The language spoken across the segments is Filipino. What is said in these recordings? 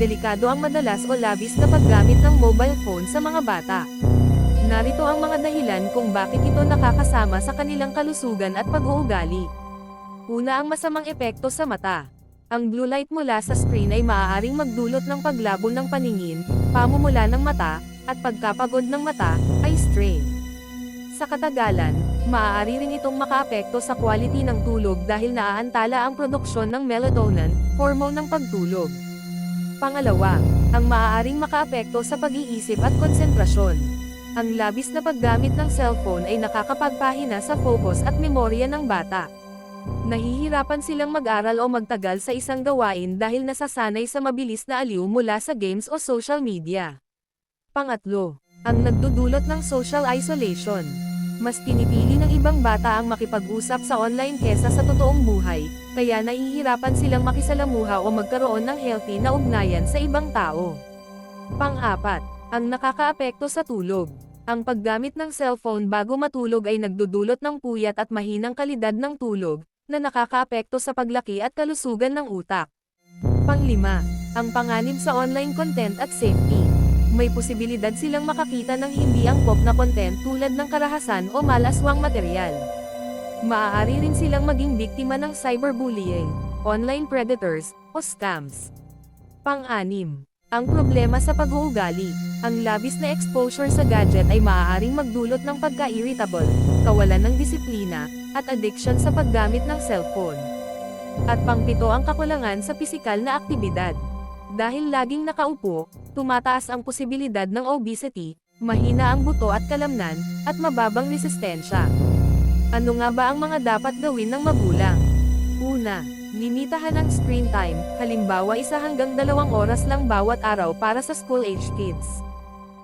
delikado ang madalas o labis na paggamit ng mobile phone sa mga bata. Narito ang mga dahilan kung bakit ito nakakasama sa kanilang kalusugan at pag-uugali. Una, ang masamang epekto sa mata. Ang blue light mula sa screen ay maaaring magdulot ng paglabo ng paningin, pamumula ng mata, at pagkapagod ng mata, eye strain. Sa katagalan, maaari rin itong makaapekto sa quality ng tulog dahil naaantala ang produksyon ng melatonin, hormone ng pagtulog. Pangalawa, ang maaaring makaapekto sa pag-iisip at konsentrasyon. Ang labis na paggamit ng cellphone ay nakakapagpahina sa focus at memorya ng bata. Nahihirapan silang mag-aral o magtagal sa isang gawain dahil nasasanay sa mabilis na aliw mula sa games o social media. Pangatlo, ang nagdudulot ng social isolation. Mas pinipili ng ibang bata ang makipag-usap sa online kesa sa totoong buhay, kaya nahihirapan silang makisalamuha o magkaroon ng healthy na ugnayan sa ibang tao. Pang-apat, ang nakakaapekto sa tulog. Ang paggamit ng cellphone bago matulog ay nagdudulot ng puyat at mahinang kalidad ng tulog, na nakakaapekto sa paglaki at kalusugan ng utak. Pang-lima, ang panganib sa online content at safety. May posibilidad silang makakita ng hindi angkop na content tulad ng karahasan o malaswang material. Maaari rin silang maging biktima ng cyberbullying, online predators, o scams. Pang-anim, ang problema sa pag-uugali. Ang labis na exposure sa gadget ay maaaring magdulot ng pagka-irritable, kawalan ng disiplina, at addiction sa paggamit ng cellphone. At pang-pito, ang kakulangan sa pisikal na aktibidad. Dahil laging nakaupo, tumataas ang posibilidad ng obesity, mahina ang buto at kalamnan, at mababang resistensya. Ano nga ba ang mga dapat gawin ng magulang? Una, limitahan ang screen time, halimbawa 1 hanggang 2 oras lang bawat araw para sa school-age kids.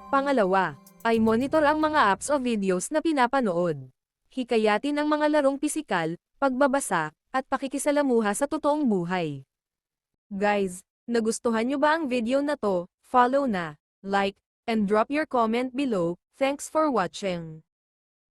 Pangalawa, ay monitor ang mga apps o videos na pinapanood. Hikayatin ang mga larong pisikal, pagbabasa, at pakikisalamuha sa totoong buhay. Guys, nagustuhan nyo ba ang video na to? Follow na, like, and drop your comment below. Thanks for watching.